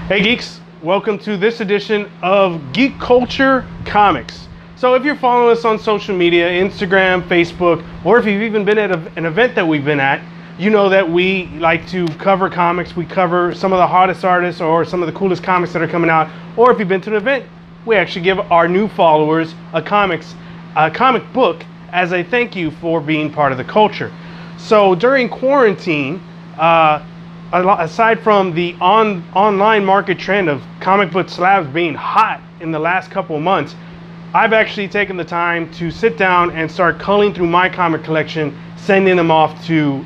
Hey geeks, welcome to this edition of Geek Culture Comics. So if you're following us on social media, Instagram, Facebook, or if you've even been at an event that we've been at, you know that we like to cover comics. We cover some of the hottest artists or some of the coolest comics that are coming out. Or if you've been to an event, we actually give our new followers a comic book as a thank you for being part of the culture. So during quarantine, aside from the online market trend of comic book slabs being hot in the last couple of months, I've actually taken the time to sit down and start culling through my comic collection, sending them off to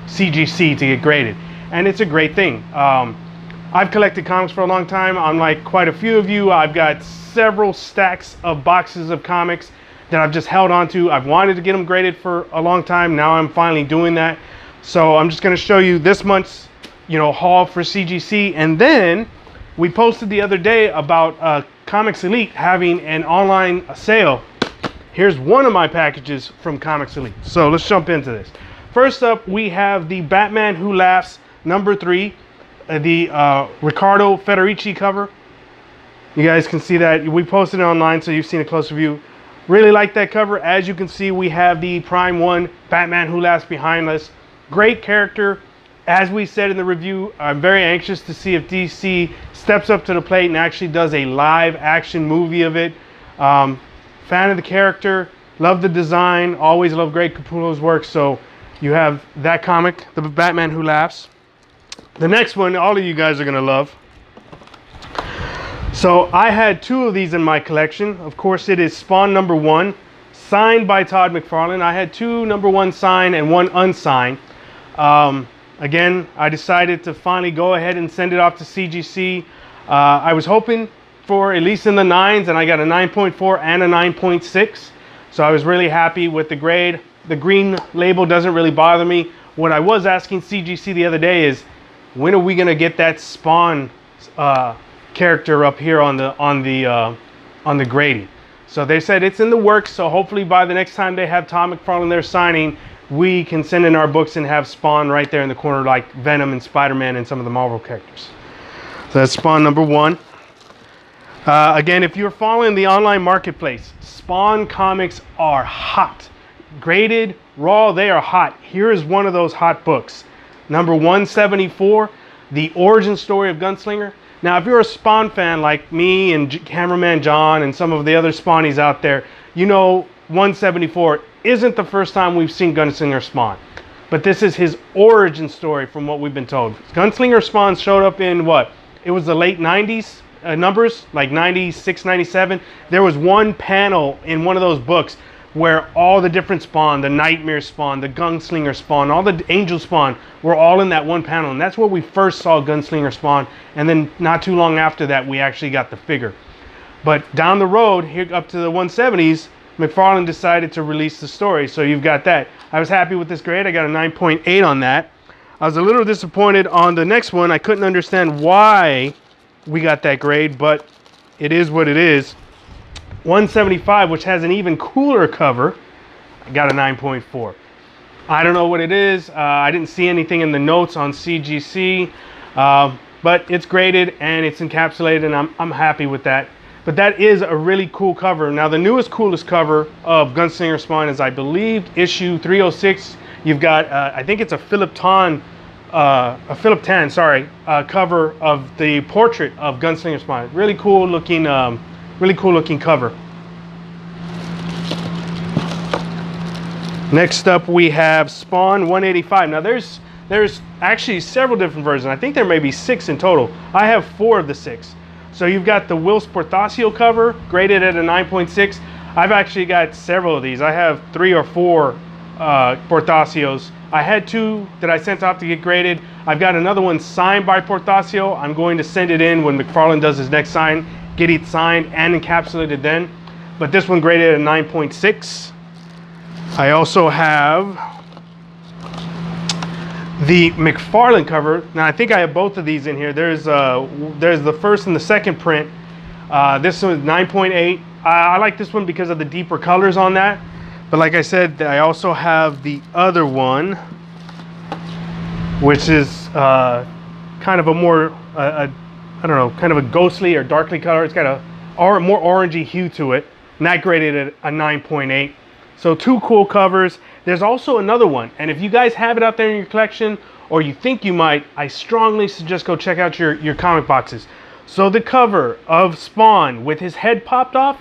CGC to get graded. And it's a great thing. I've collected comics for a long time. Unlike quite a few of you, I've got several stacks of boxes of comics that I've just held on to. I've wanted to get them graded for a long time. Now I'm finally doing that. So I'm just going to show you this month's haul for CGC. And then we posted the other day about Comics Elite having an online sale. Here's one of my packages from Comics Elite. So let's jump into this. First up, we have the Batman Who Laughs #3, the Riccardo Federici cover. You guys can see that. We posted it online, so you've seen a closer view. Really like that cover. As you can see, we have the Prime 1 Batman Who Laughs behind us. Great character. As we said in the review, I'm very anxious to see if DC steps up to the plate and actually does a live action movie of it. Fan of the character, love the design, always love Greg Capullo's work. So you have that comic, the Batman Who Laughs. The next one, all of you guys are gonna love. So I had two of these in my collection. Of course, it is Spawn #1, signed by Todd McFarlane. I had two #1 signed and one unsigned. Again, I decided to finally go ahead and send it off to CGC. I was hoping for at least in the 9s, and I got a 9.4 and a 9.6. So I was really happy with the grade. The green label doesn't really bother me. What I was asking CGC the other day is, when are we gonna get that Spawn character up here on the grading? So they said it's in the works. So hopefully by the next time they have Todd McFarlane there signing, we can send in our books and have Spawn right there in the corner like Venom and Spider-Man and some of the Marvel characters. So that's Spawn #1. Again, if you're following the online marketplace, Spawn comics are hot. Graded, raw, they are hot. Here is one of those hot books. Number 174, The Origin Story of Gunslinger. Now, if you're a Spawn fan like me and Cameraman John and some of the other Spawnies out there, you know 174 isn't the first time we've seen Gunslinger Spawn. But this is his origin story from what we've been told. Gunslinger Spawn showed up in what? It was the late 90s numbers, like 96, 97. There was one panel in one of those books where all the different Spawn, the Nightmare Spawn, the Gunslinger Spawn, all the Angel Spawn were all in that one panel. And that's where we first saw Gunslinger Spawn. And then not too long after that, we actually got the figure. But down the road, here up to the 170s, McFarlane decided to release the story, so you've got that. I was happy with this grade. I got a 9.8 on that. I was a little disappointed on the next one. I couldn't understand why we got that grade, but it is what it is. 175, which has an even cooler cover, I got a 9.4. I don't know what it is. I didn't see anything in the notes on CGC, but it's graded and it's encapsulated, and I'm happy with that. But that is a really cool cover. Now, the newest, coolest cover of Gunslinger Spawn is, I believe, issue 306. You've got, I think it's a Philip Tan, cover of the portrait of Gunslinger Spawn. Really cool looking cover. Next up, we have Spawn 185. Now, there's actually several different versions. I think there may be 6 in total. I have 4 of the 6. So you've got the Will Portacio cover, graded at a 9.6. I've actually got several of these. I have 3 or 4 Portacios. I had 2 that I sent off to get graded. I've got another one signed by Portacio. I'm going to send it in when McFarlane does his next sign, get it signed and encapsulated then. But this one graded at a 9.6. I also have the McFarlane cover. Now I think I have both of these in here. There's the first and the second print. This one is 9.8. I like this one because of the deeper colors on that. But like I said, I also have the other one, which is kind of a more I don't know, kind of a ghostly or darkly color. It's got a more orangey hue to it, and that graded at a 9.8. So 2 cool covers. There's also another one, and if you guys have it out there in your collection, or you think you might, I strongly suggest go check out your comic boxes. So the cover of Spawn with his head popped off,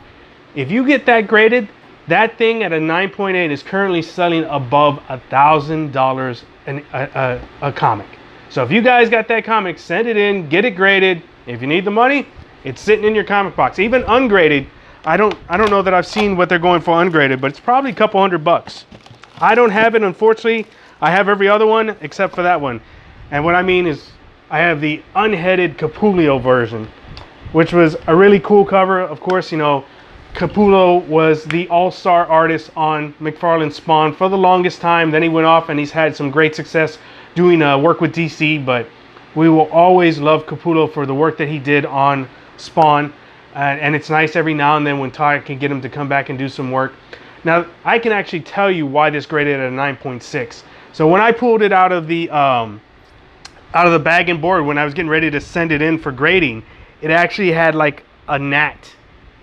if you get that graded, that thing at a 9.8 is currently selling above $1,000 a comic. So if you guys got that comic, send it in, get it graded. If you need the money, it's sitting in your comic box. Even ungraded, I don't know that I've seen what they're going for ungraded, but it's probably a couple $100. I don't have it, unfortunately. I have every other one except for that one. And what I mean is I have the unheaded Capullo version, which was a really cool cover. Of course, you know, Capullo was the all-star artist on McFarlane's Spawn for the longest time. Then he went off and he's had some great success doing work with DC, but we will always love Capullo for the work that he did on Spawn. And it's nice every now and then when Todd can get him to come back and do some work. Now, I can actually tell you why this graded at a 9.6. So when I pulled it out of the bag and board, when I was getting ready to send it in for grading, it actually had like a gnat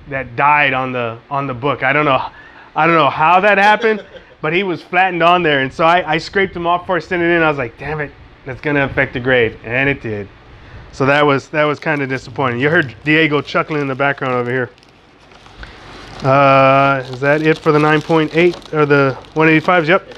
that died on the book. I don't know how that happened, but he was flattened on there, and so I scraped him off before I sent it in. I was like, damn it, that's gonna affect the grade, and it did. So that was kind of disappointing. You heard Diego chuckling in the background over here. Is that it for the 9.8 or the 185s? Yep.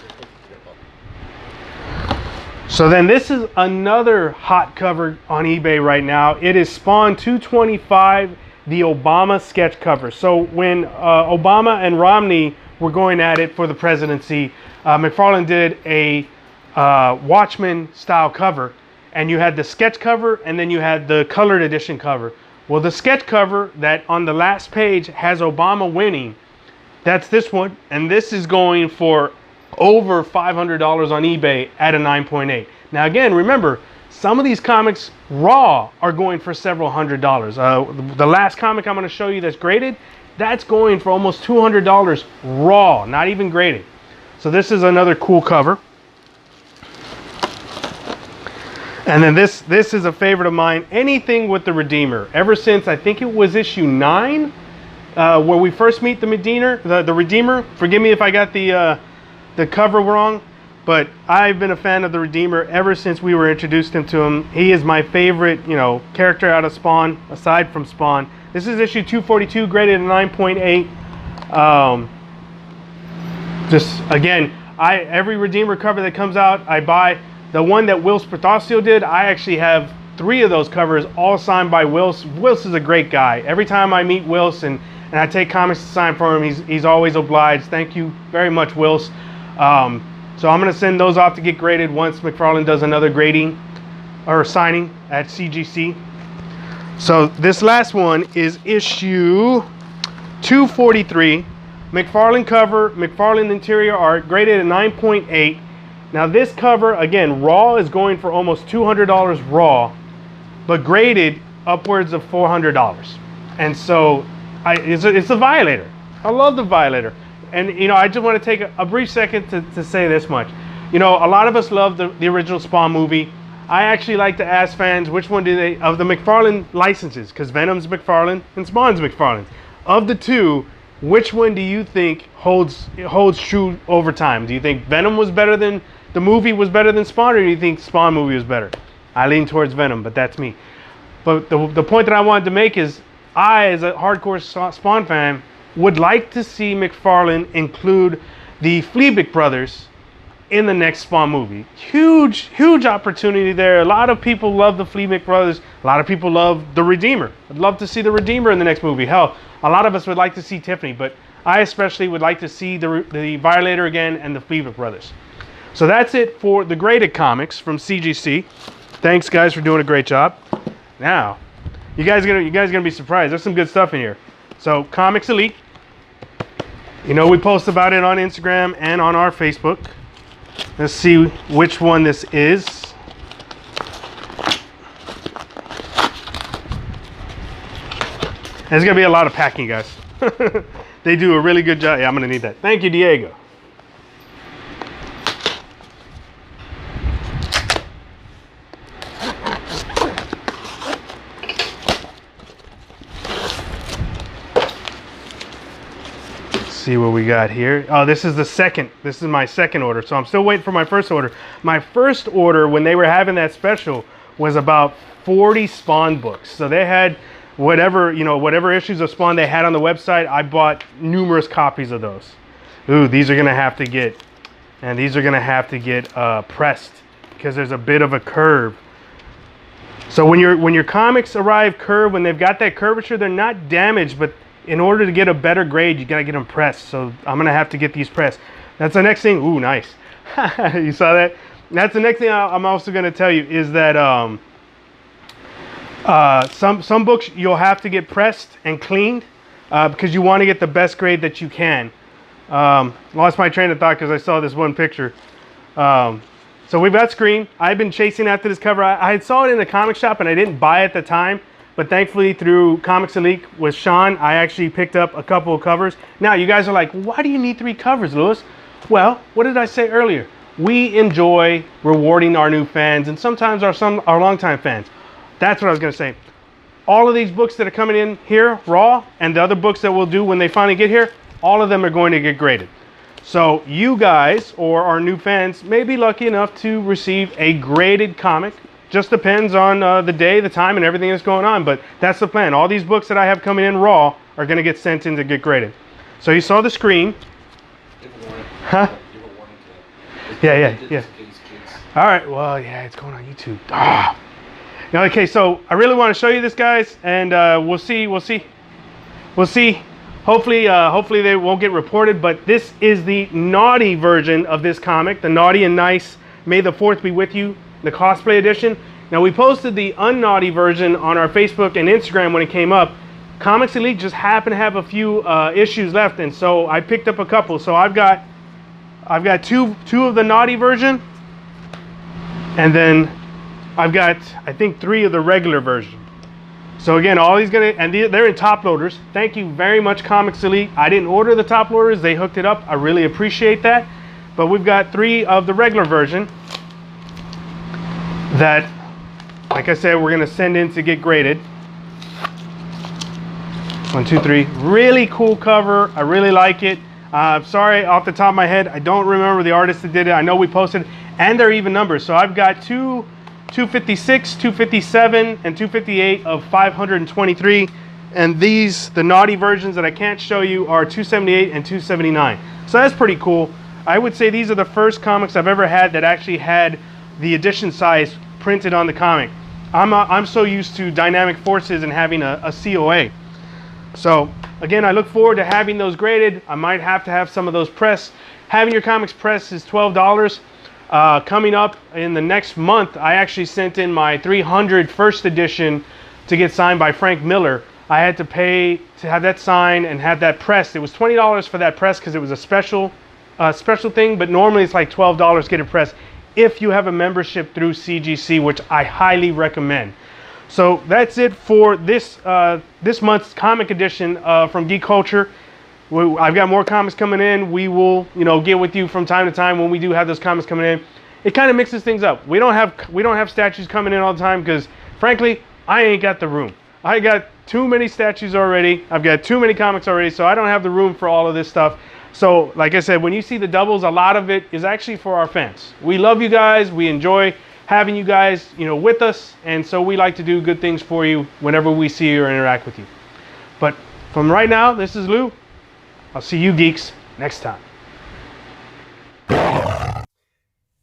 So then this is another hot cover on eBay right now. It is Spawn 225, the Obama sketch cover. So when Obama and Romney were going at it for the presidency, McFarlane did a Watchmen style cover, and you had the sketch cover and then you had the colored edition cover. Well, the sketch cover that on the last page has Obama winning, that's this one, and this is going for over $500 on eBay at a 9.8. Now again, remember, some of these comics raw are going for several $100s. The last comic I'm going to show you that's graded, that's going for almost $200 raw, not even graded. So this is another cool cover. And then this is a favorite of mine. Anything with the Redeemer. Ever since I think it was issue 9, where we first meet the Redeemer. Forgive me if I got the cover wrong, but I've been a fan of the Redeemer ever since we were introduced to him. He is my favorite, you know, character out of Spawn, aside from Spawn. This is issue 242, graded at 9.8. Just again, every Redeemer cover that comes out, I buy. The one that Whilce Portacio did, I actually have 3 of those covers, all signed by Whilce. Whilce is a great guy. Every time I meet Whilce and I take comics to sign for him, he's always obliged. Thank you very much, Whilce. So I'm going to send those off to get graded once McFarlane does another grading or signing at CGC. So this last one is issue 243. McFarlane cover, McFarlane interior art, graded at 9.8. Now this cover, again, raw is going for almost $200 raw, but graded upwards of $400. And so it's a Violator. I love the Violator. And, you know, I just want to take a brief second to say this much. You know, a lot of us love the original Spawn movie. I actually like to ask fans which one do they, of the McFarlane licenses, because Venom's McFarlane and Spawn's McFarlane. Of the two, which one do you think holds true over time? Do you think Venom was better than the movie was better than Spawn, or do you think Spawn movie was better? I lean towards Venom, but that's me. But the point that I wanted to make is, I, as a hardcore Spawn fan, would like to see McFarlane include the Fleabag brothers in the next Spawn movie. Huge opportunity there. A lot of people love the Fleabag brothers. A lot of people love the Redeemer. I'd love to see the Redeemer in the next movie. Hell, a lot of us would like to see Tiffany, but I especially would like to see the Violator again and the Fleabag brothers. So that's it for the graded comics from CGC. Thanks, guys, for doing a great job. Now, you guys are gonna be surprised. There's some good stuff in here. So, Comics Elite. You know, we post about it on Instagram and on our Facebook. Let's see which one this is. There's gonna be a lot of packing, guys. They do a really good job. Yeah, I'm gonna need that. Thank you, Diego. see what we got here. Oh, this is my second order. So I'm still waiting for my first order. My first order, when they were having that special, was about 40 Spawn books. So they had whatever issues of Spawn they had on the website. I bought numerous copies of those. Ooh, these are gonna have to get, pressed because there's a bit of a curve. So when your comics arrive curved, when they've got that curvature, they're not damaged, but in order to get a better grade, you gotta get them pressed. So I'm gonna have to get these pressed. That's the next thing. Ooh, nice. You saw that? That's the next thing I'm also gonna tell you is that some books you'll have to get pressed and cleaned because you want to get the best grade that you can. Lost my train of thought because I saw this one picture. So we've got Scream. I've been chasing after this cover. I saw it in the comic shop and I didn't buy it at the time. But thankfully, through Comics Elite with Sean, I actually picked up a couple of covers. Now, you guys are like, why do you need 3 covers, Lewis? Well, what did I say earlier? We enjoy rewarding our new fans and sometimes our longtime fans. That's what I was going to say. All of these books that are coming in here, raw, and the other books that we'll do when they finally get here, all of them are going to get graded. So you guys, or our new fans, may be lucky enough to receive a graded comic. Just depends on the day, the time, and everything that's going on. But that's the plan. All these books that I have coming in raw are going to get sent in to get graded. So you saw the screen. Huh? Yeah. All right. Well, yeah, it's going on YouTube. Ah. Okay, so I really want to show you this, guys, and we'll see. Hopefully they won't get reported. But this is the naughty version of this comic, the Naughty and Nice. May the 4th be with you. The cosplay edition. Now we posted the unnaughty version on our Facebook and Instagram when it came up. Comics Elite just happened to have a few issues left, and so I picked up a couple. So I've got two of the naughty version, and then I've got I think 3 of the regular version. So again, all these they're in top loaders. Thank you very much, Comics Elite. I didn't order the top loaders; they hooked it up. I really appreciate that. But we've got 3 of the regular version that, like I said, we're going to send in to get graded. 1, 2, 3. Really cool cover. I really like it. Sorry, off the top of my head, I don't remember the artist that did it. I know we posted, and they're even numbers. So I've got 256, 257, and 258 of 523. And these, the naughty versions that I can't show you, are 278 and 279. So that's pretty cool. I would say these are the first comics I've ever had that actually had the edition size printed on the comic. I'm so used to Dynamic Forces and having a COA. So again, I look forward to having those graded. I might have to have some of those pressed. Having your comics pressed is $12. Coming up in the next month, I actually sent in my 300 first edition to get signed by Frank Miller. I had to pay to have that signed and have that pressed. It was $20 for that press because it was a special thing, but normally it's like $12 to get it pressed if you have a membership through CGC, which I highly recommend. So that's it for this month's comic edition from Geek Culture. I've got more comics coming in. We will, get with you from time to time when we do have those comics coming in. It kind of mixes things up. We don't have statues coming in all the time because, frankly, I ain't got the room. I got too many statues already. I've got too many comics already, so I don't have the room for all of this stuff. So, like I said, when you see the doubles, a lot of it is actually for our fans. We love you guys. We enjoy having you guys, with us, and so we like to do good things for you whenever we see you or interact with you. But from right now, this is Lou. I'll see you geeks next time.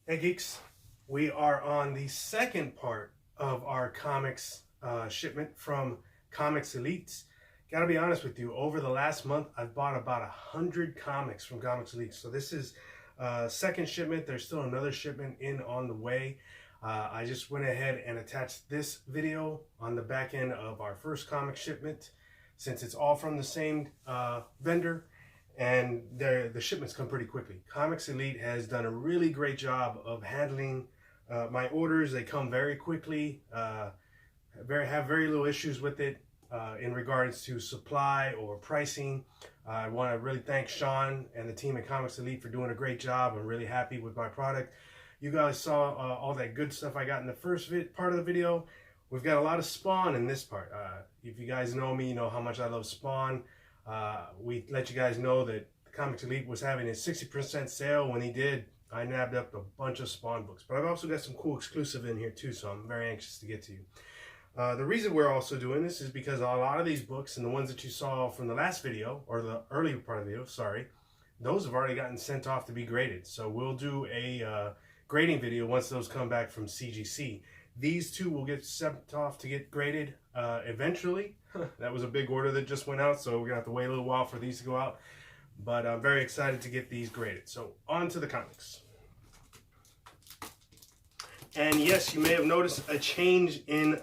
Hey geeks, we are on the second part of our comics shipment from Comics Elite. Gotta be honest with you, over the last month, I've bought about 100 comics from Comics Elite. So this is second shipment. There's still another shipment in on the way. I just went ahead and attached this video on the back end of our first comic shipment, since it's all from the same vendor, and the shipments come pretty quickly. Comics Elite has done a really great job of handling my orders. They come very quickly, have very little issues with it in regards to supply or pricing. I want to really thank Sean and the team at Comics Elite for doing a great job. I'm really happy with my product. You guys saw all that good stuff I got in the first part of the video. We've got a lot of Spawn in this part. If you guys know me, you know how much I love Spawn. We let you guys know that Comics Elite was having a 60% sale. When he did, I nabbed up a bunch of Spawn books. But I've also got some cool exclusive in here too, so I'm very anxious to get to you. The reason we're also doing this is because a lot of these books, and the ones that you saw from the last video, or the earlier part of the video, sorry, those have already gotten sent off to be graded. So we'll do a grading video once those come back from CGC. These two will get sent off to get graded eventually. That was a big order that just went out, so we're gonna have to wait a little while for these to go out. But I'm very excited to get these graded. So on to the comics. And yes, you may have noticed a change in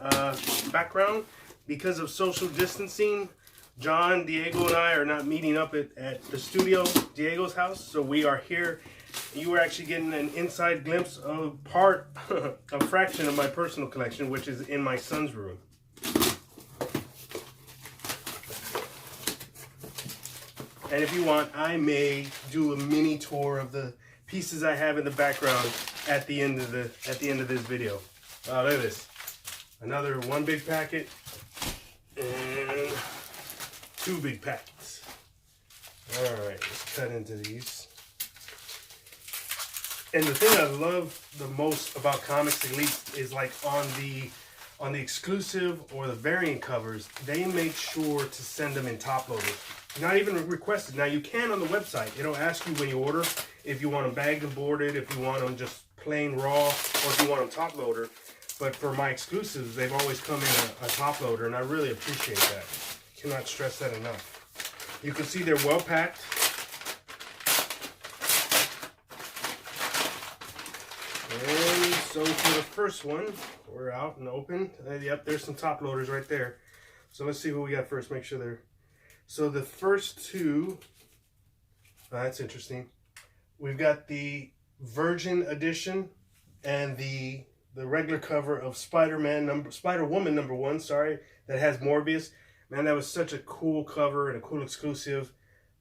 background because of social distancing. John, Diego, and I are not meeting up at the studio, Diego's house. So we are here. You are actually getting an inside glimpse of a fraction of my personal collection, which is in my son's room. And if you want, I may do a mini tour of the pieces I have in the background at the end of this video. Oh, look at this. Another one big packet and two big packets. All right, let's cut into these. And the thing I love the most about Comics Elite is like on the exclusive or the variant covers, they make sure to send them in top loaders. Not even requested. Now you can on the website. It'll ask you when you order if you want them bagged and boarded, if you want them just plain raw, or if you want them top loader. But for my exclusives, they've always come in a top loader, and I really appreciate that. Cannot stress that enough. You can see they're well packed. And so for the first one, we're out and open. Yep, there's some top loaders right there. So let's see who we got first. Make sure they're... So the first two, that's interesting. We've got the Virgin edition and the regular cover of Spider-Woman #1, sorry, that has Morbius. Man, that was such a cool cover and a cool exclusive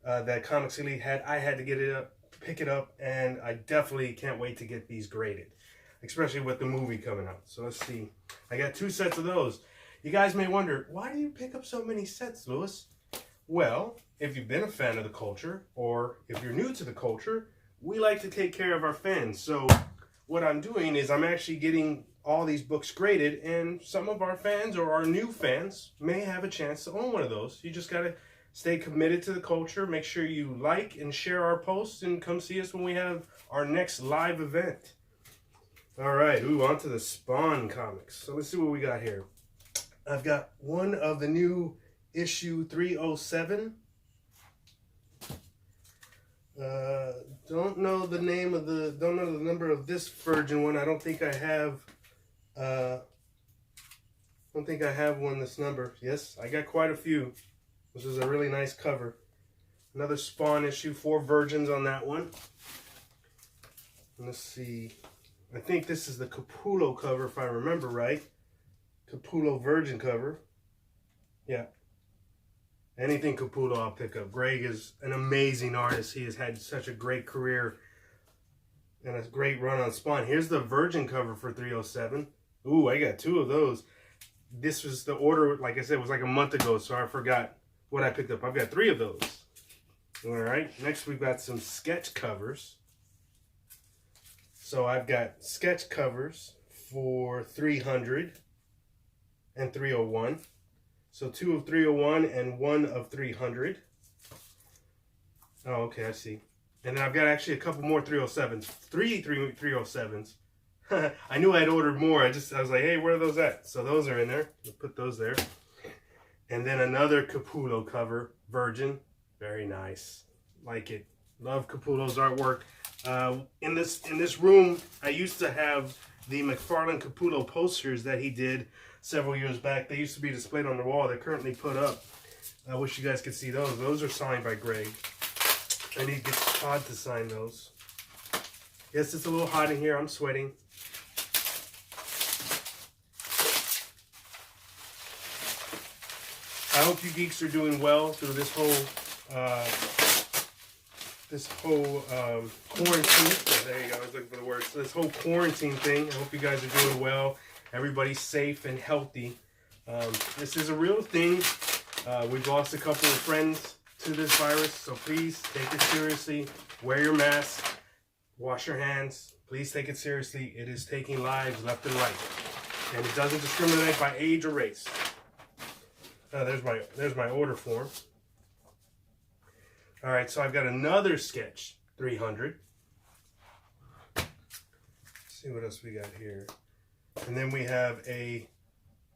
that Comics Elite had. I had to get it up, pick it up, and I definitely can't wait to get these graded, especially with the movie coming out. So let's see. I got 2 sets of those. You guys may wonder, why do you pick up so many sets, Louis? Well, if you've been a fan of the culture, or if you're new to the culture, we like to take care of our fans. So what I'm doing is I'm actually getting all these books graded, and some of our fans or our new fans may have a chance to own one of those. You just got to stay committed to the culture. Make sure you like and share our posts, and come see us when we have our next live event. All right, on to the Spawn comics. So let's see what we got here. I've got one of the new issue 307. Don't know the number of this Virgin one. I don't think I have one this number. Yes, I got quite a few. This is a really nice cover. Another Spawn issue, 4 Virgins on that one. Let's see. I think this is the Capullo cover, if I remember right. Capullo Virgin cover. Yeah. Anything Capullo I'll pick up. Greg is an amazing artist. He has had such a great career and a great run on Spawn. Here's the Virgin cover for 307. Ooh, I got 2 of those. This was the order, like I said, it was like a month ago, so I forgot what I picked up. I've got 3 of those. All right, next we've got some sketch covers. So I've got sketch covers for 300 and 301. So 2 of 301 and 1 of 300. Oh, okay, I see. And then I've got actually a couple more 307s. 3 307s. I knew I'd ordered more. I was like, hey, where are those at? So those are in there. We'll put those there. And then another Capullo cover, Virgin. Very nice. Like it. Love Capullo's artwork. In this room, I used to have the McFarlane Capullo posters that he did several years back. They used to be displayed on the wall. They're currently put up. I wish you guys could see those. Those are signed by Greg. I need to get Todd to sign those. Yes, it's a little hot in here. I'm sweating. I hope you geeks are doing well through this whole quarantine. Oh, there you go. I was looking for the words. This whole quarantine thing. I hope you guys are doing well. Everybody's safe and healthy. This is a real thing. We've lost a couple of friends to this virus, so please take it seriously. Wear your mask, wash your hands. Please take it seriously. It is taking lives left and right, and it doesn't discriminate by age or race. There's my order form. All right, so I've got another sketch 300. Let's see what else we got here, and then we have a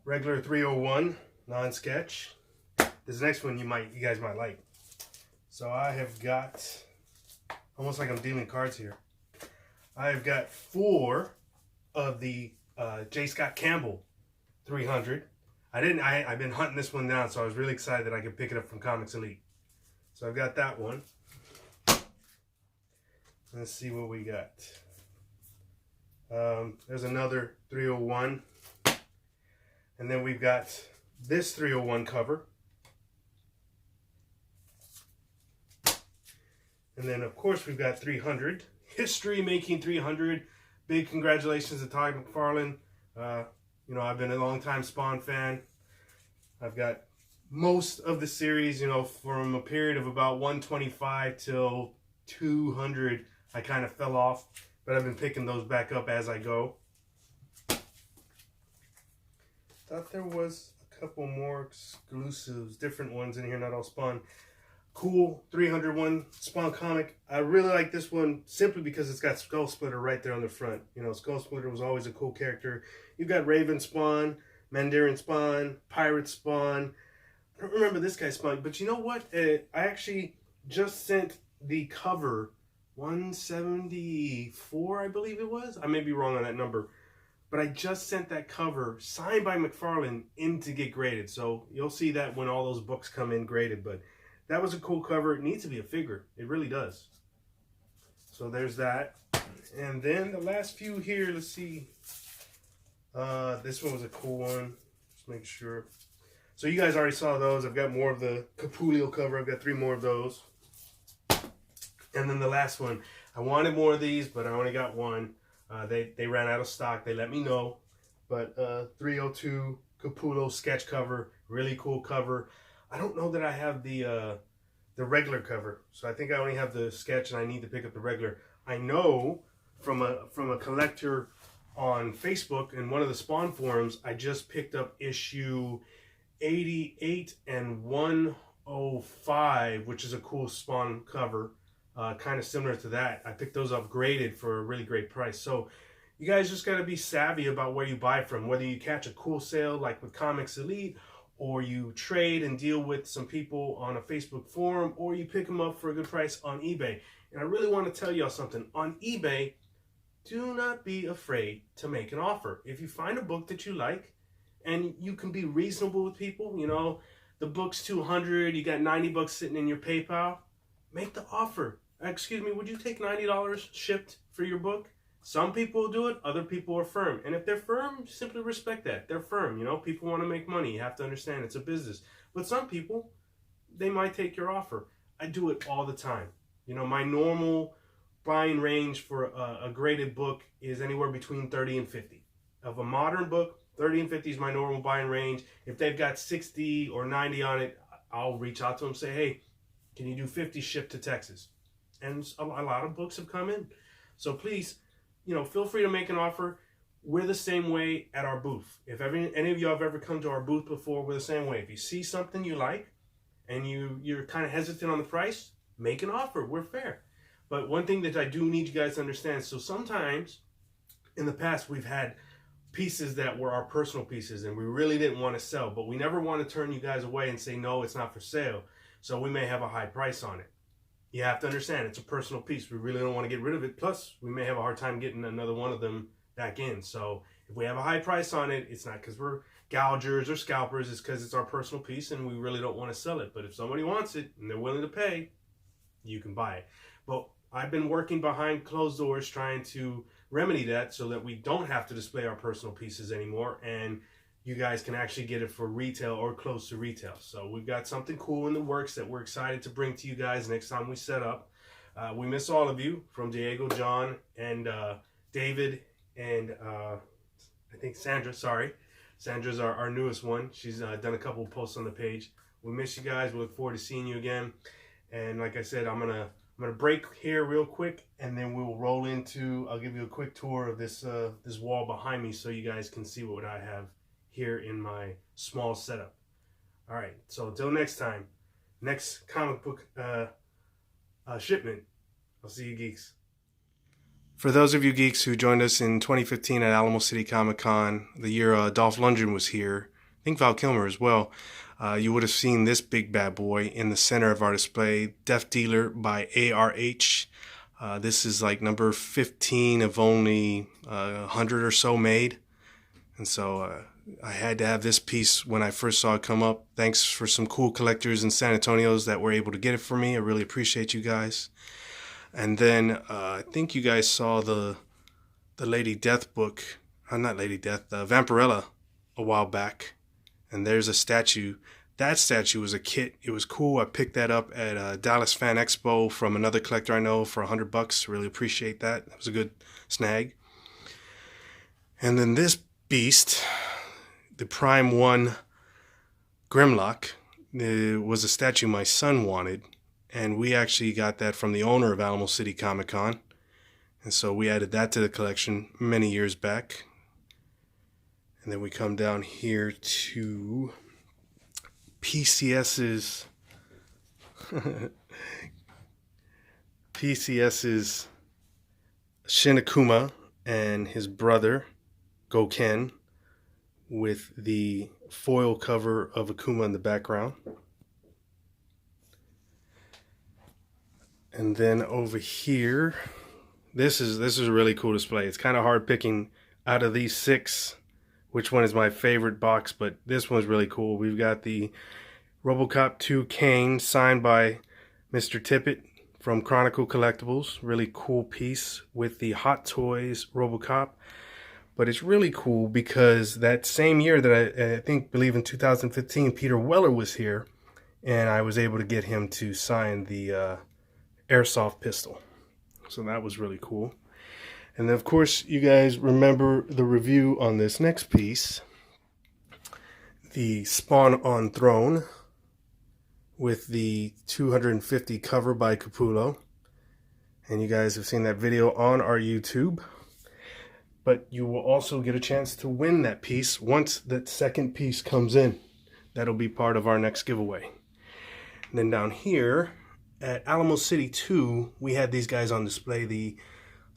regular 301 non-sketch. This next one you guys might like. So I have got, almost like I'm dealing cards here, I've got 4 of the Scott Campbell 300. I've been hunting this one down, so I was really excited that I could pick it up from Comics Elite. So I've got that one. Let's see what we got. There's another 301. And then we've got this 301 cover. And then, of course, we've got 300. History making 300. Big congratulations to Todd McFarlane. You know, I've been a long-time Spawn fan. I've got most of the series, you know, from a period of about 125 till 200. I kind of fell off, but I've been picking those back up as I go. Thought there was a couple more exclusives, different ones in here, not all Spawn. Cool 301 Spawn comic. I really like this one simply because it's got Skull Splitter right there on the front. You know, Skull Splitter was always a cool character. You've got Raven Spawn, Mandarin Spawn, Pirate Spawn. I don't remember this guy's Spawn, but you know what? I actually just sent the cover 174, I believe it was. I may be wrong on that number. But I just sent that cover signed by McFarlane in to get graded. So you'll see that when all those books come in graded. But that was a cool cover. It needs to be a figure. It really does. So there's that. And then the last few here, let's see. This one was a cool one. Just make sure. So you guys already saw those. I've got more of the Capulio cover. I've got 3 more of those. And then the last one. I wanted more of these, but I only got one. They ran out of stock. They let me know. But 302 Capullo sketch cover. Really cool cover. I don't know that I have the regular cover, so I think I only have the sketch, and I need to pick up the regular. I know from a collector on Facebook in one of the Spawn forums, I just picked up issue 88 and 105, which is a cool Spawn cover, kind of similar to that. I picked those up graded for a really great price. So you guys just got to be savvy about where you buy from, whether you catch a cool sale like with Comics Elite, or you trade and deal with some people on a Facebook forum, or you pick them up for a good price on eBay. And I really want to tell y'all something. On eBay, do not be afraid to make an offer. If you find a book that you like, and you can be reasonable with people, you know, the book's $200, you got 90 bucks sitting in your PayPal, make the offer. Excuse me, would you take $90 shipped for your book? Some people will do it, other people are firm. And if they're firm, simply respect that. They're firm, you know, people want to make money. You have to understand it's a business. But some people, they might take your offer. I do it all the time. You know, my normal buying range for a graded book is anywhere between 30 and 50. Of a modern book, 30 and 50 is my normal buying range. If they've got 60 or 90 on it, I'll reach out to them and say, hey, can you do 50 shipped to Texas? And a lot of books have come in. So please, you know, feel free to make an offer. We're the same way at our booth. If any of you have ever come to our booth before, we're the same way. If you see something you like and you're kind of hesitant on the price, make an offer. We're fair. But one thing that I do need you guys to understand, so sometimes in the past we've had pieces that were our personal pieces and we really didn't want to sell, but we never want to turn you guys away and say, no, it's not for sale. So we may have a high price on it. You have to understand, it's a personal piece. We really don't want to get rid of it. Plus, we may have a hard time getting another one of them back in. So if we have a high price on it, it's not because we're gougers or scalpers. It's because it's our personal piece and we really don't want to sell it. But if somebody wants it and they're willing to pay, you can buy it. But I've been working behind closed doors trying to remedy that so that we don't have to display our personal pieces anymore. And you guys can actually get it for retail or close to retail. So we've got something cool in the works that we're excited to bring to you guys next time we set up. We miss all of you, from Diego, John, and David, and I think Sandra, sorry. Sandra's our newest one. She's done a couple of posts on the page. We miss you guys. We look forward to seeing you again. And like I said, I'm gonna break here real quick, and then we'll roll into. I'll give you a quick tour of this this wall behind me, so you guys can see what I have here in my small setup. All right. So until next time, next comic book shipment. I'll see you geeks. For those of you geeks who joined us in 2015 at Alamo City Comic Con, the year Dolph Lundgren was here, I think Val Kilmer as well, you would have seen this big bad boy in the center of our display, Death Dealer by ARH. This is like number 15 of only 100 or so made. And so I had to have this piece when I first saw it come up. Thanks for some cool collectors in San Antonio's that were able to get it for me. I really appreciate you guys. And then I think you guys saw the Lady Death book, not Lady Death, Vampirella a while back. And there's a statue. That statue was a kit. It was cool. I picked that up at Dallas Fan Expo from another collector I know for $100. Really appreciate that. It was a good snag. And then this beast, the Prime 1 Grimlock, was a statue my son wanted. And we actually got that from the owner of Alamo City Comic Con. And so we added that to the collection many years back. And then we come down here to PCS's Shin Akuma and his brother Goken with the foil cover of Akuma in the background. And then over here, this is a really cool display. It's kind of hard picking out of these 6 which one is my favorite box, but this one's really cool. We've got the RoboCop 2 Kane signed by Mr. Tippett from Chronicle Collectibles. Really cool piece with the Hot Toys RoboCop. But it's really cool because that same year that I believe in 2015, Peter Weller was here, and I was able to get him to sign the airsoft pistol. So that was really cool. And then of course you guys remember the review on this next piece, the Spawn on Throne with the 250 cover by Capullo. And you guys have seen that video on our YouTube. But you will also get a chance to win that piece once that second piece comes in. That'll be part of our next giveaway. And then down here at Alamo City 2, we had these guys on display, the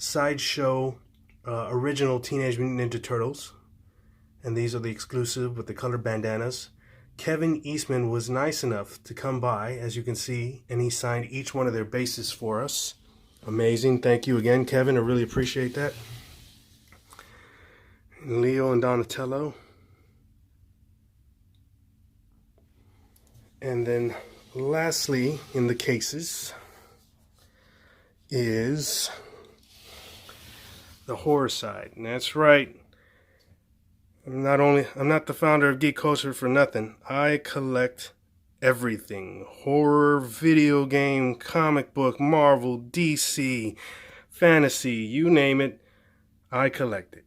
Sideshow original Teenage Mutant Ninja Turtles. And these are the exclusive with the colored bandanas. Kevin Eastman was nice enough to come by, as you can see, and he signed each one of their bases for us. Amazing. Thank you again, Kevin. I really appreciate that. And Leo and Donatello. And then lastly in the cases is the horror side. And that's right. I'm not the founder of Geek Culture for nothing. I collect everything. Horror, video game, comic book, Marvel, DC, fantasy, you name it, I collect it.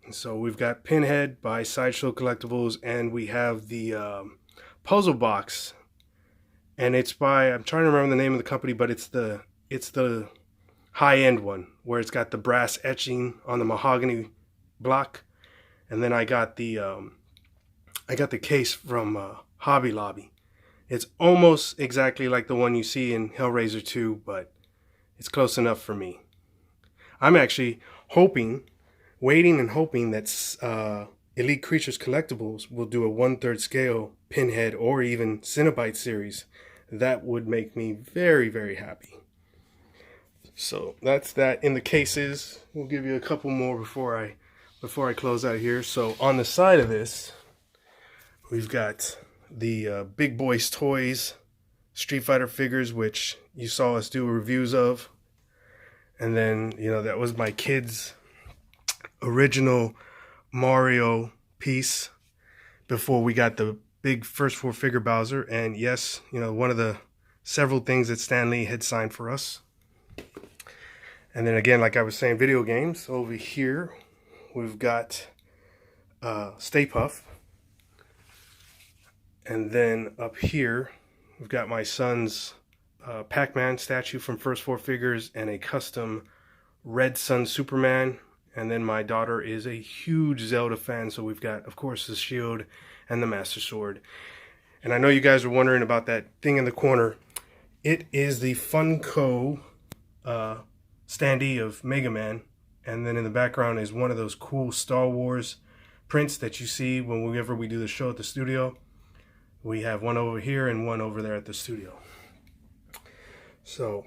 And so we've got Pinhead by Sideshow Collectibles, and we have the puzzle box. And it's by, I'm trying to remember the name of the company, but it's the high-end one, where it's got the brass etching on the mahogany block. And then I got the case from Hobby Lobby. It's almost exactly like the one you see in Hellraiser 2, but it's close enough for me. I'm actually waiting and hoping that Elite Creatures Collectibles will do a 1/3 scale Pinhead or even Cenobite series. That would make me very, very happy. So that's that in the cases. We'll give you a couple more before I close out here. So on the side of this, we've got the Big Boys Toys Street Fighter figures, which you saw us do reviews of. And then, that was my kids' original Mario piece before we got the big first 4 figure Bowser. And yes, one of the several things that Stan Lee had signed for us. And then again, like I was saying, video games. Over here, we've got Stay Puft. And then up here, we've got my son's Pac-Man statue from First Four Figures and a custom Red Sun Superman. And then my daughter is a huge Zelda fan, so we've got, of course, the shield and the Master Sword. And I know you guys are wondering about that thing in the corner. It is the Funko standee of Mega Man. And then in the background is one of those cool Star Wars prints that you see whenever we do the show at the studio. We have one over here and one over there at the studio. So,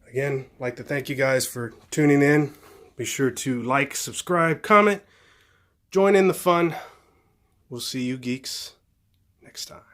again, I'd like to thank you guys for tuning in. Be sure to like, subscribe, comment, join in the fun. We'll see you geeks next time.